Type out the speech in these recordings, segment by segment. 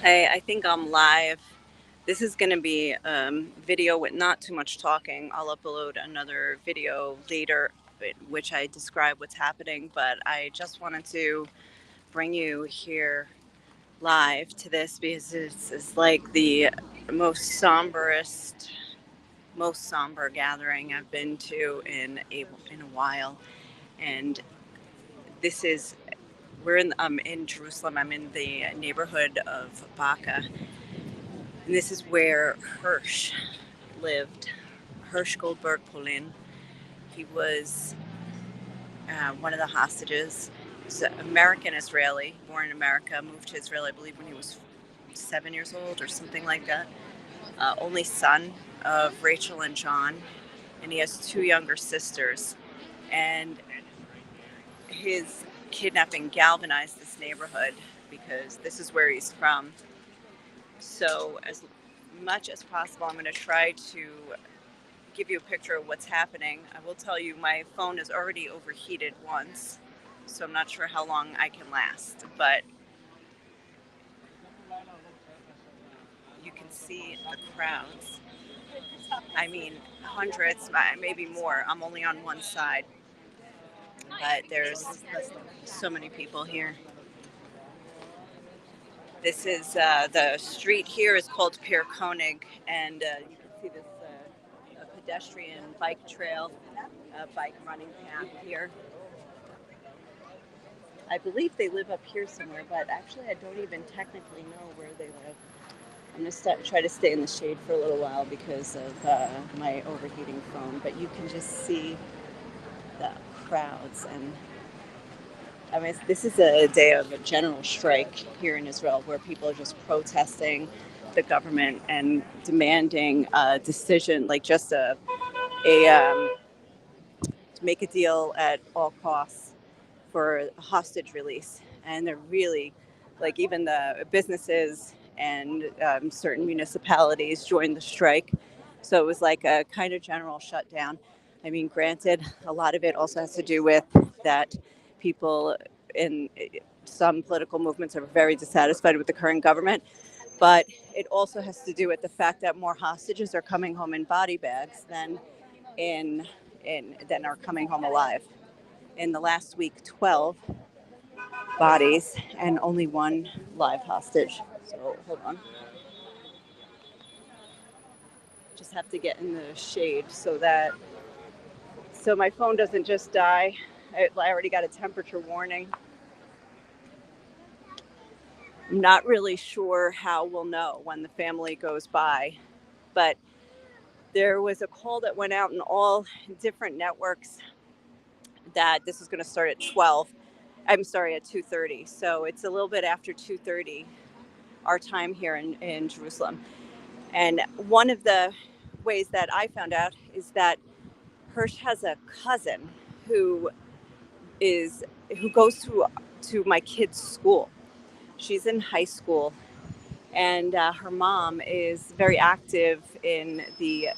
Hey, I think I'm live. This is going to be video with not too much talking. I'll upload another video later, in which I describe what's happening. But I just wanted to bring you here live to this because it's like the most somberest, most somber gathering I've been to in a while. And this is I'm in Jerusalem. I'm in the neighborhood of Baca. And this is where Hersh lived, Hersh Goldberg-Polin. He was one of the hostages. He's an American Israeli, born in America, moved to Israel, I believe, when he was 7 years old or something like that. Only son of Rachel and John, and he has two younger sisters. And his kidnapping galvanized this neighborhood because this is where he's from. So, as much as possible, I'm going to try to give you a picture of what's happening. I will tell you my phone is already overheated once, so I'm not sure how long I can last. But you can see the crowds. I mean, hundreds, maybe more. I'm only on one side, but there's so many people here. This is the street here is called Pier Koenig, and you can see this a pedestrian bike trail, bike running path here. I believe they live up here somewhere, but actually I don't even technically know where they live. I'm going to try to stay in the shade for a little while because of my overheating phone, but you can just see the crowds. And I mean, this is a day of a general strike here in Israel where people are just protesting the government and demanding a decision, like just a to make a deal at all costs for hostage release. And they're really, like, even the businesses and certain municipalities joined the strike. So it was like a kind of general shutdown. I mean, granted, a lot of it also has to do with that people in some political movements are very dissatisfied with the current government. But it also has to do with the fact that more hostages are coming home in body bags in, than are coming home alive. In the last week, 12 bodies and only one live hostage. So hold on. Just have to get in the shade so my phone doesn't just die. I already got a temperature warning. I'm not really sure how we'll know when the family goes by, but there was a call that went out in all different networks that this is going to start at 12. I'm sorry, at 2:30. So it's a little bit after 2:30 our time here in Jerusalem. And one of the ways that I found out is that Hersh has a cousin who is who goes to my kid's school. She's in high school, and her mom is very active in the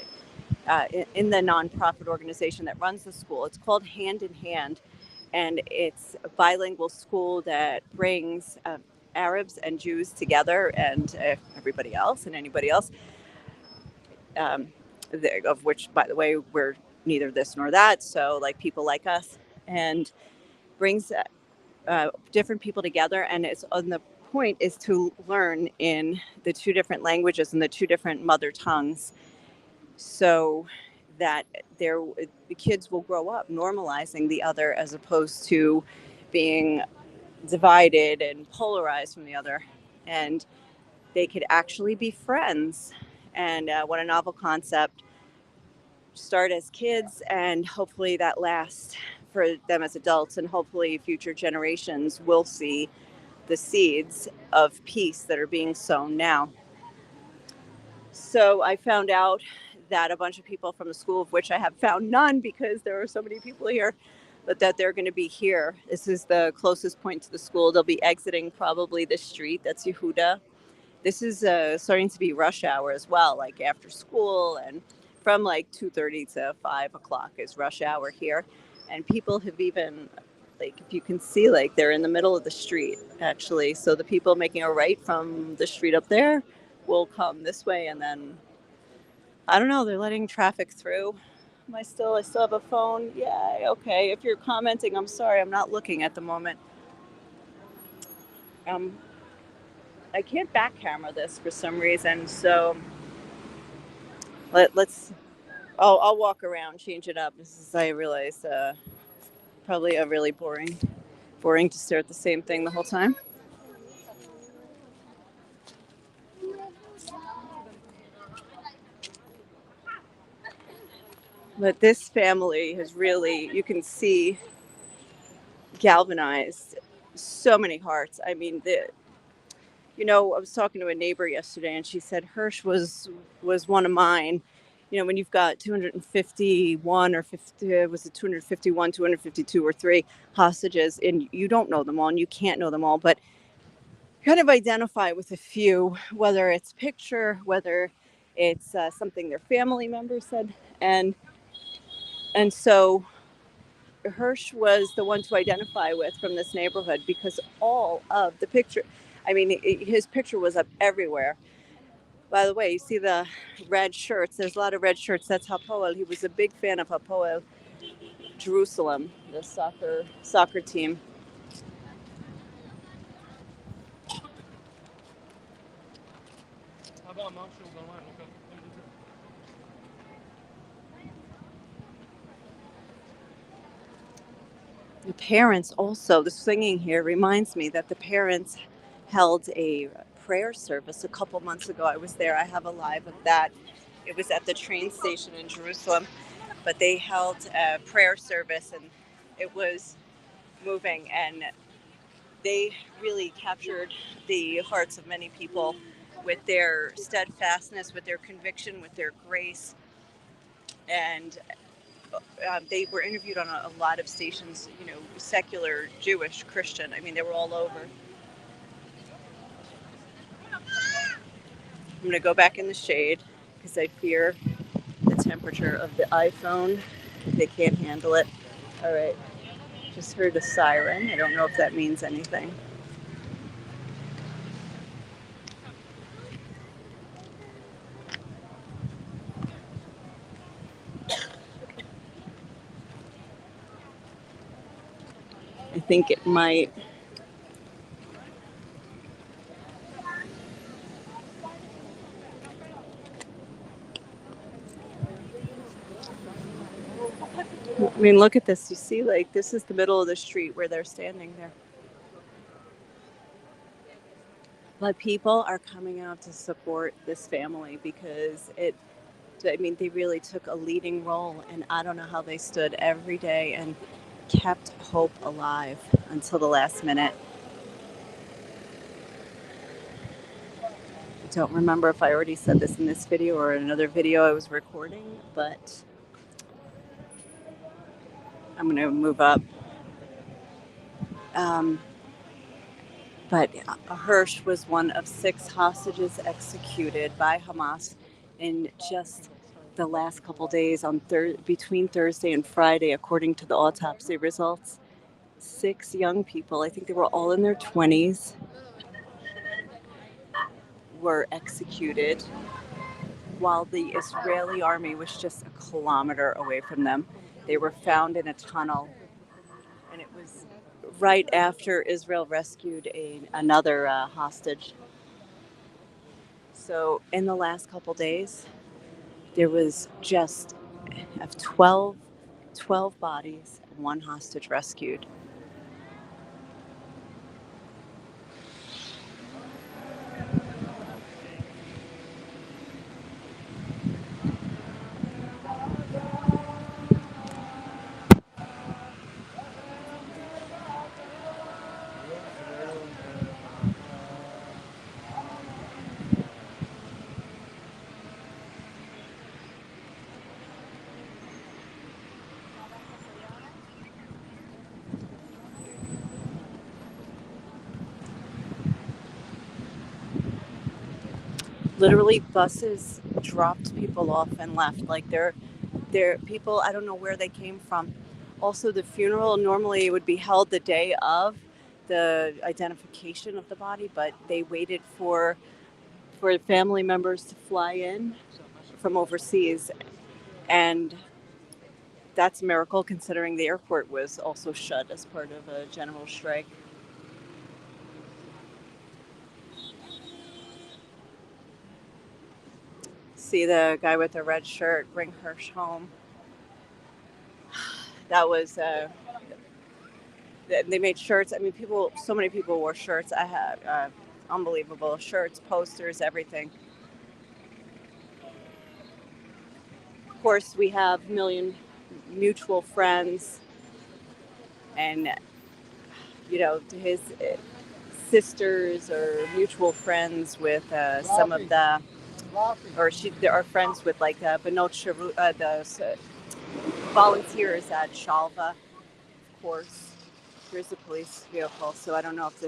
nonprofit organization that runs the school. It's called Hand in Hand, and it's a bilingual school that brings Arabs and Jews together, and everybody else and anybody else. Um, of which, by the way, we're neither this nor that. So, like people like us, and brings different people together. And it's on the point is to learn in the two different languages and the two different mother tongues, so that there the kids will grow up normalizing the other as opposed to being divided and polarized from the other, and they could actually be friends. And what a novel concept. Start as kids and hopefully that lasts for them as adults, and hopefully future generations will see the seeds of peace that are being sown now. So I found out that a bunch of people from the school, of which I have found none because there are so many people here, but that they're going to be here. This is the closest point to the school. They'll be exiting probably the street. That's Yehuda. This is starting to be rush hour as well, like after school, and from like 2:30 to 5 o'clock is rush hour here. And people have even like if you can see, like they're in the middle of the street actually. So the people making a right from the street up there will come this way, and then I don't know. They're letting traffic through. I still have a phone. Yeah, okay. If you're commenting, I'm sorry. I'm not looking at the moment. Um, I can't back camera this for some reason. So let's. I'll walk around, change it up. This is, I realize, probably a really boring to stare at the same thing the whole time. But this family has really, you can see, galvanized so many hearts. I mean, I was talking to a neighbor yesterday, and she said Hersh was one of mine. When you've got 251 or 50, was it 251, 252 or three hostages, and you don't know them all, and you can't know them all, but kind of identify with a few, whether it's picture, whether it's something their family member said, and so Hersh was the one to identify with from this neighborhood because all of the picture, I mean, his picture was up everywhere. By the way, you see the red shirts. There's a lot of red shirts. That's Hapoel. He was a big fan of Hapoel Jerusalem, the soccer team. The parents also, the singing here reminds me that the parents held a prayer service a couple months ago. I was there. I have a live of that. It was at the train station in Jerusalem, but they held a prayer service, and it was moving, and they really captured the hearts of many people with their steadfastness, with their conviction, with their grace. And they were interviewed on a lot of stations, secular, Jewish, Christian. I mean, they were all over. I'm going to go back in the shade because I fear the temperature of the iPhone. They can't handle it. All right. Just heard a siren. I don't know if that means anything. I think it might. I mean, look at this. You see, like, this is the middle of the street where they're standing there. But people are coming out to support this family because they really took a leading role, and I don't know how they stood every day and kept hope alive until the last minute. I don't remember if I already said this in this video or in another video I was recording, but I'm going to move up. But Hersh was one of 6 hostages executed by Hamas in just the last couple days between Thursday and Friday, according to the autopsy results. 6 young people, I think they were all in their 20s, were executed while the Israeli army was just a kilometer away from them. They were found in a tunnel, and it was right after Israel rescued another hostage. So in the last couple days, there was just 12 bodies and 1 hostage rescued. Literally, buses dropped people off and left. Like they're people. I don't know where they came from. Also, the funeral normally would be held the day of the identification of the body, but they waited for family members to fly in from overseas, and that's a miracle considering the airport was also shut as part of a general strike. See the guy with the red shirt, bring Hersh home. That was they made shirts. I mean, so many people wore shirts. I had unbelievable shirts, posters, everything. Of course, we have a million mutual friends, and his sisters or mutual friends with some of the, or there are friends with like Benot Sharu, the volunteers at Shalva, of course. Here's the police vehicle, so I don't know if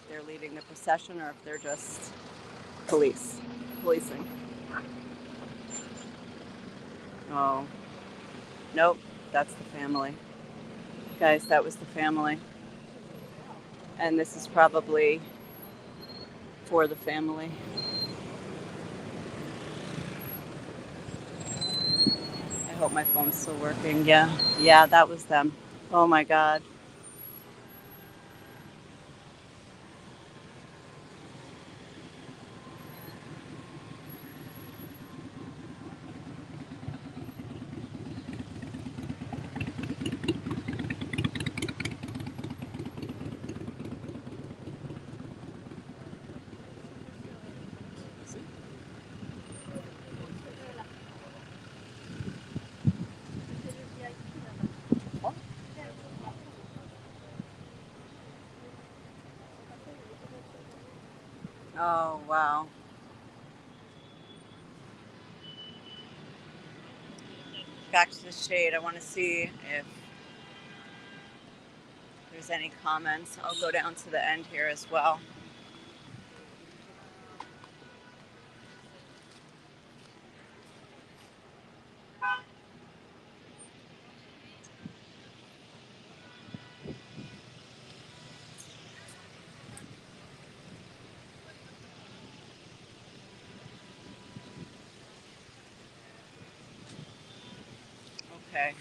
they're leading the procession or if they're just policing. Oh, nope, that's the family. Guys, that was the family. And this is probably for the family. I hope my phone's still working. Yeah, that was them. Oh my God. Oh, wow. Back to the shade. I want to see if there's any comments. I'll go down to the end here as well. Okay.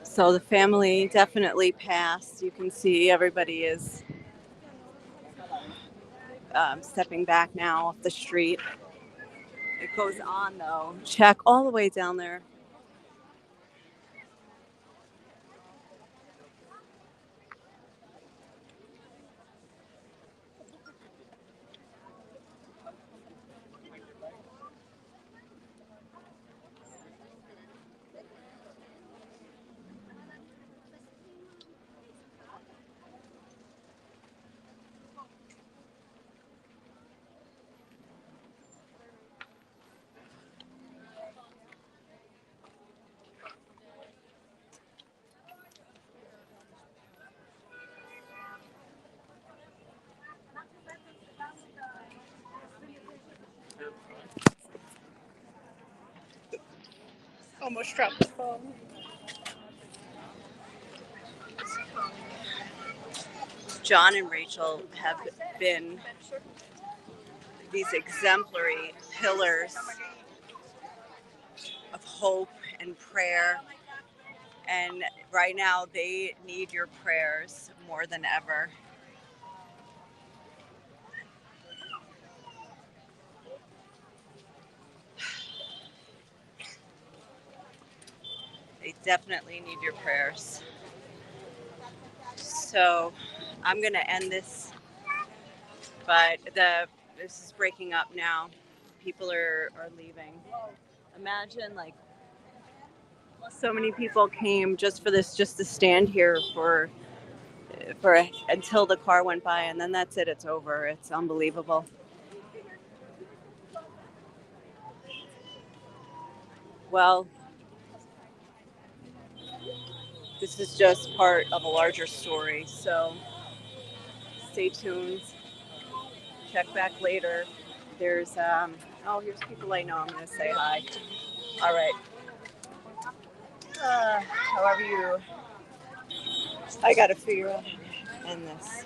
So the family definitely passed. You can see everybody is stepping back now off the street. It goes on though. Check all the way down there. Almost dropped the phone. John and Rachel have been these exemplary pillars of hope and prayer. And right now, they need your prayers more than ever. They definitely need your prayers. So I'm going to end this, but this is breaking up now. People are leaving. Imagine like so many people came just for this, just to stand here for for until the car went by, and then that's it. It's over. It's unbelievable. Well, this is just part of a larger story. So stay tuned. Check back later. There's oh, here's people I know. I'm gonna say hi. All right. However you, I gotta figure out how to end this.